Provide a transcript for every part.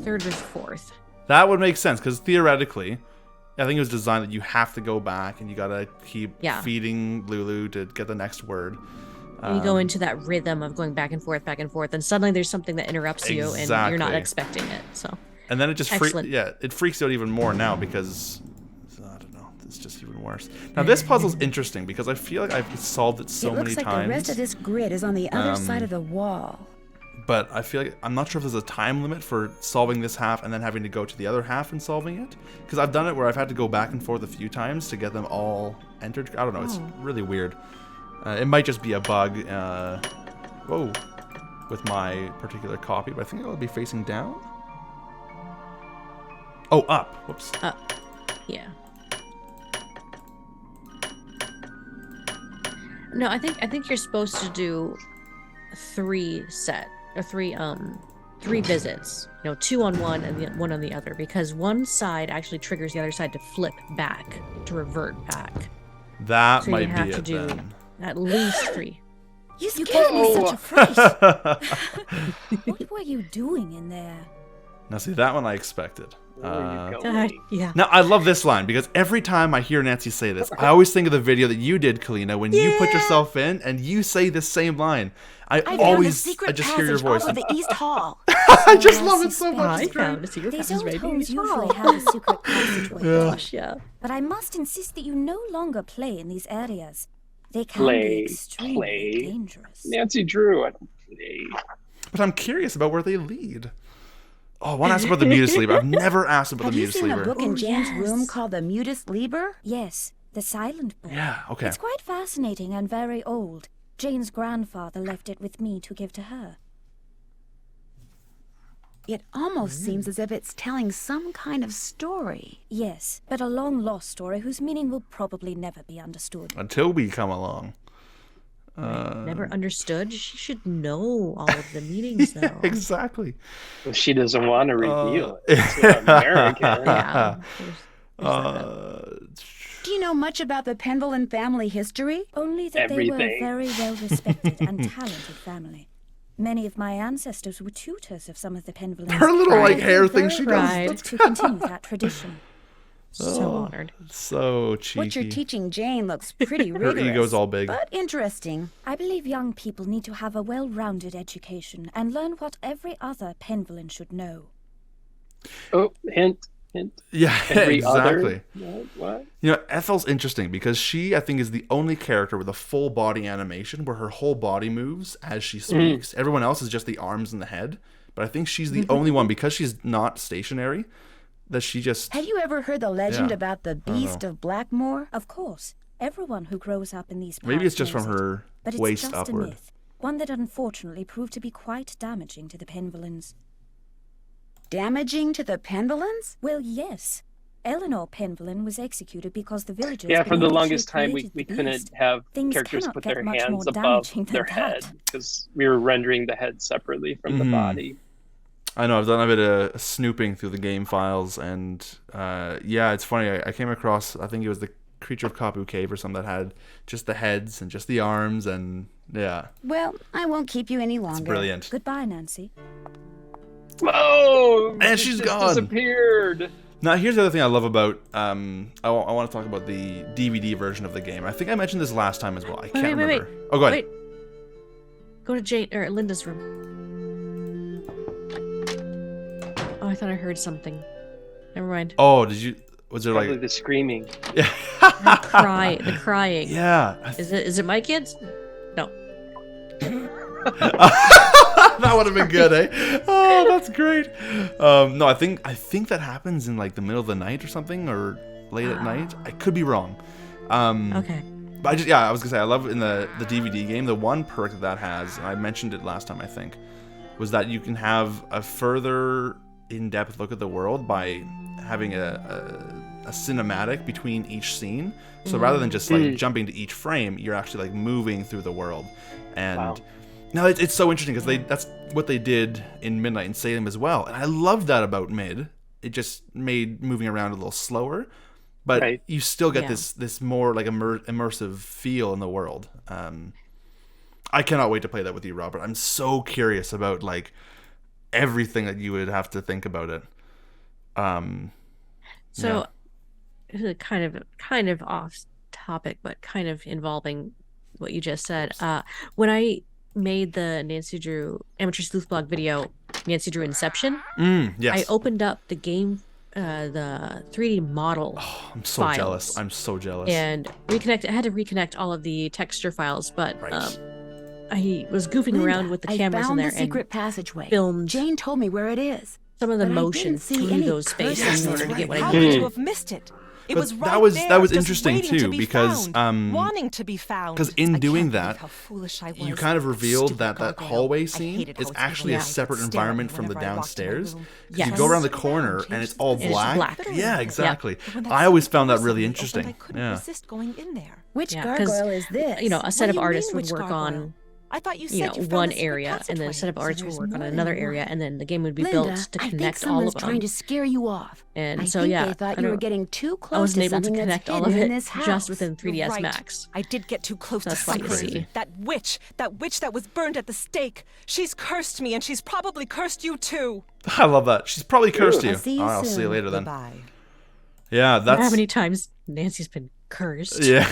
third or fourth. That would make sense, because theoretically, I think it was designed that you have to go back and you gotta keep feeding Lulu to get the next word. And you go into that rhythm of going back and forth, and suddenly there's something that interrupts you, and you're not expecting it. So. And then it just it freaks you out even more now because I don't know, it's just even worse. Now this puzzle's interesting because I feel like I've solved it so many times. It looks like the rest of this grid is on the other side of the wall. But I feel like I'm not sure if there's a time limit for solving this half and then having to go to the other half and solving it. Because I've done it where I've had to go back and forth a few times to get them all entered. I don't know. It's really weird. It might just be a bug. With my particular copy, but I think it'll be facing down. Oh, up. Whoops. Up. Yeah. No, I think you're supposed to do three visits. You know, 2 on one and one on the other, because one side actually triggers the other side to flip back, to revert back. That so might you have be to it do then. At least 3. You gave me such a fright. What were you doing in there? Now see, that one I expected. Yeah. Now I love this line because every time I hear Nancy say this, I always think of the video that you did, Calina, when you put yourself in and you say the same line. I just hear your voice. Of the East Hall. I just love it so much. I found a secret These passage, old baby. homes usually have a secret passageway. Gosh, yeah. But I must insist that you no longer play in these areas. They can be extremely dangerous. Nancy Drew, I don't play. But I'm curious about where they lead. Oh, I want to ask about the Mutus Liber. I've never asked about the Mutus Liber. Have you seen a book in Jane's room called the Mutus Liber? Yes, the Silent Book. Yeah, okay. It's quite fascinating and very old. Jane's grandfather left it with me to give to her. It almost seems as if it's telling some kind of story. Yes, but a long-lost story whose meaning will probably never be understood. Until we come along. Never understood. She should know all of the meanings, though. Exactly. Well, she doesn't want to reveal it. It's American. Yeah. Do you know much about the Penvillin family history? Only that Everything. They were a very well-respected and talented family. Many of my ancestors were tutors of some of the Penvillins. Her little hair thing she does. To continue that tradition. So honored. So cheeky. What you're teaching Jane looks pretty rigorous. Her ego's all big. But interesting. I believe young people need to have a well-rounded education and learn what every other Penvillin should know. Oh, hint. Yeah, Every exactly. Other? What? You know, Ethel's interesting because she, I think, is the only character with a full body animation where her whole body moves as she speaks. Everyone else is just the arms and the head. But I think she's the only one, because she's not stationary, that she just... Have you ever heard the legend about the Beast of Blackmoor? Of course. Everyone who grows up in these parts Maybe it's just knows from her but it's waist just upward. A myth, one that unfortunately proved to be quite damaging to the Penvillins. Damaging to the Penvillins? Well, yes. Eleanor Penvillin was executed because the villagers... Yeah, for the believed longest she time, created we the couldn't beast. have Things characters cannot put get their much hands more above damaging than their that. head because we were rendering the head separately from the body. I know, I've done a bit of snooping through the game files, and yeah, it's funny. I came across, I think it was the Creature of Kapu Cave or something that had just the heads and just the arms, and yeah. Well, I won't keep you any longer. It's brilliant. Goodbye, Nancy. Oh, and she's gone. Disappeared. Now, here's the other thing I love about. I want to talk about the DVD version of the game. I think I mentioned this last time as well. I can't remember. Wait. Oh, go ahead. Go to Jane or Linda's room. Oh, I thought I heard something. Never mind. Oh, did you? Was there Probably like the screaming? Yeah. The crying. Yeah. Is it my kids? No. That would have been good, eh? Oh, that's great. No, I think that happens in like the middle of the night or something, or late at night. I could be wrong. Okay. But I was gonna say, I love in the DVD game, the one perk that has, and I mentioned it last time, I think, was that you can have a further in-depth look at the world by having a cinematic between each scene. So rather than just like jumping to each frame, you're actually like moving through the world. And now it's so interesting because that's what they did in Midnight in Salem as well. And I love that about Mid. It just made moving around a little slower, but you still get this more like immersive feel in the world. I cannot wait to play that with you, Robert. I'm so curious about like everything that you would have to think about it. So, kind of off topic, but kind of involving what you just said. When I made the Nancy Drew Amateur Sleuth Blog video, Nancy Drew Inception, Yes. I opened up the game, the 3D model. Oh, I'm so jealous. I'm so jealous. And I had to reconnect all of the texture files, but Right. I was goofing around with the cameras in there I found the secret and passageway. filmed Jane told me where it is. some of the but I motion didn't see through any those spaces curses. in order to get what How I could needed. you have missed it? It But was that right was- there, that was just interesting waiting too, to be because, found, wanting to be found. because in I doing can't that, believe how foolish I was. you kind of revealed Stupid that gargoyle. hallway I scene hated how is its actually a evil eyes separate would stare at me environment from the whenever I walked in my downstairs. room. Because you Yes. go around the Around, corner and changed it's all the it's black. black. Yeah, exactly. But when that I always secret found that door really suddenly interesting. opened, I couldn't Yeah. resist going in there. Which Yeah, 'cause, gargoyle is this? You know, a set What of do you artists mean, would which work gargoyle? on, I thought you you said know, you found one the secret area, and then a passageway. set of artists would there's work on more than another one. area, and then the game would be Linda, built to I think connect all someone's of trying them. to scare you off. And I so, think yeah, they thought I you were don't- getting too I close wasn't to able to something that's connect all of hidden in it this house. just within 3DS You're right. Max. I did get too close That's to why you something. see. That witch that was burned at the stake. She's cursed me, and she's probably cursed you too. I love that. She's probably cursed you. I'll see you I'll see you soon. later then. Bye. Yeah, that's How many times Nancy's been cursed? yeah.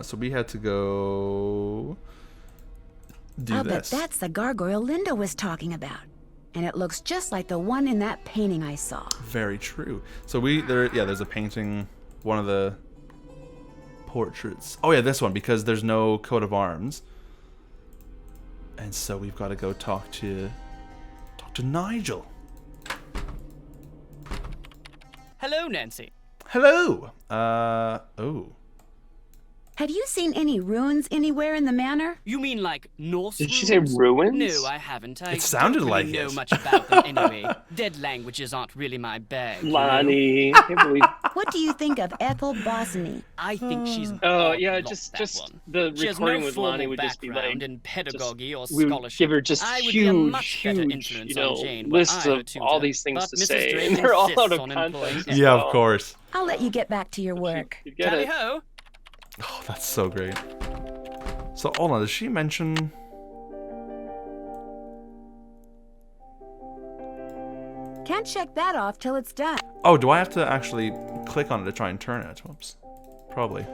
So we had to go do I'll bet this. that's the gargoyle Linda was talking about. And it looks just like the one in that painting I saw. Very true. So there's a painting, one of the portraits. Oh yeah, this one, because there's no coat of arms. And so we've got to go talk to Nigel. Hello, Nancy. Hello. Oh. Have you seen any ruins anywhere in the manor? You mean like Norse Did she say ruins? ruins? No, I haven't. I It sounded don't really like know it. much about them anyway. Dead languages aren't really my bag. you know? Lonnie, I can't believe. What do you think of Ethel Bosny? I think she's. Oh odd yeah, lot, just that one. the She has recording no with formal Lonnie would just be like background in pedagogy or we would scholarship. give her just I would be a huge, much better huge, influence you know, on Jane were lists I her of tutor, all these things but to Mrs. say, Drake and they're all insists out of on employing context. her. Yeah, well. of course. I'll let you get back to your work. You get Tally it. ho! Oh, that's so great. So hold on, does she mention? Can't check that off till it's done. Oh, do I have to actually click on it to try and turn it? Whoops. Probably.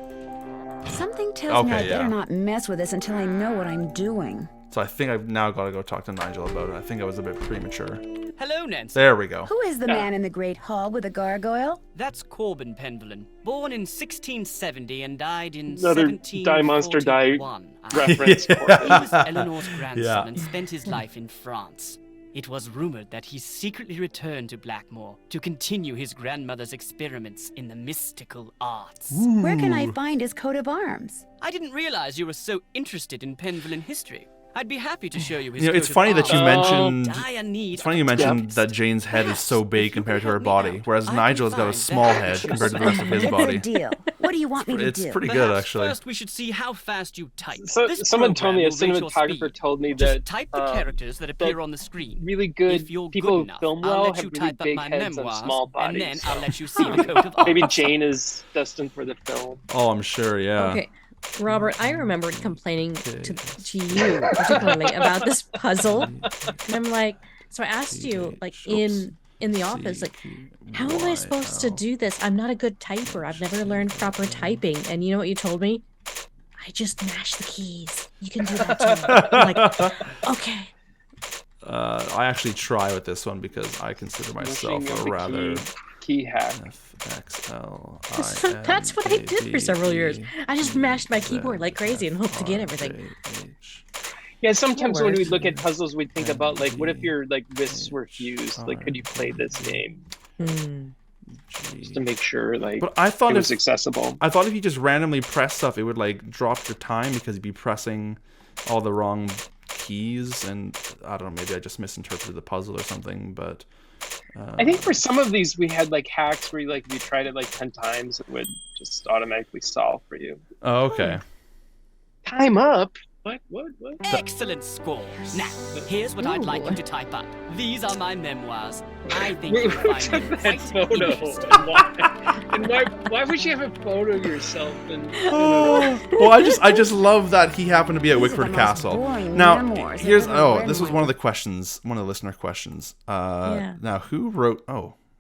Something tells me Okay, I better yeah. not mess with this until I know what I'm doing. So I think I've now got to go talk to Nigel about it. I think I was a bit premature. Hello, Nancy. There we go. Who is the man in the great hall with the gargoyle? That's Corbin Penvelin, born in 1670 and died in Another 1741. Die Monster Die I- reference. He Corbin. was Eleanor's grandson Yeah. and spent his life in France. It was rumored that he secretly returned to Blackmoor to continue his grandmother's experiments in the mystical arts. Where can I find his coat of arms? I didn't realize you were so interested in Penvelin history. I'd be happy to show you his You know, coat it's of funny that you arms. mentioned. Dire need It's funny you of mentioned artists. that Jane's head is so big Perhaps, if compared to you her could help me body, out, whereas I can Nigel's got a find small that head picture compared to the rest of his It's body. a deal. What do you want me to It's do? pretty good, Perhaps actually. First, we should see how fast you type. So, This someone told me, a program will rate your cinematographer speed. told me Just that type the characters that appear on the screen. really good If you're people good who enough, film I'll well let have you really type up big my heads memoirs, and small and then bodies. I'll let you see the coat of arms. Maybe Jane is destined for the film. Oh, I'm sure, yeah. Okay, Robert, I remembered complaining to you particularly about this puzzle, and I'm like, so I asked you, like, in the office, like, how am I supposed to do this? I'm not a good typer. I've never learned proper typing. And you know what you told me? I just mash the keys. You can do that too. I'm like, okay. I actually try with this one because I consider myself Mashing of a the rather key hack. FXL. That's what I did for several years. I just mashed my keyboard like crazy and hoped to get everything. Yeah, sometimes when we works. look at puzzles, we think about like, what if your like wrists were fused? Like, could you play this game just to make sure like But I thought it was if accessible? I thought if you just randomly press stuff, it would like drop your time because you'd be pressing all the wrong keys, and I don't know, maybe I just misinterpreted the puzzle or something. But I think for some of these, we had like hacks where like if you tried it like 10 times, it would just automatically solve for you. oh, okay. Time up. What? Excellent score. Now, here's what I'd like you to type up. These are my memoirs. I think you'll Who find took them that quite photo? interesting. And why would you have a photo of yourself? Well, I just love that he happened to be at These are the Wickford most Castle. boring Now, memoirs I've here's ever read this was in one my of the questions, one of the listener questions. Yeah. Now, who wrote? Oh,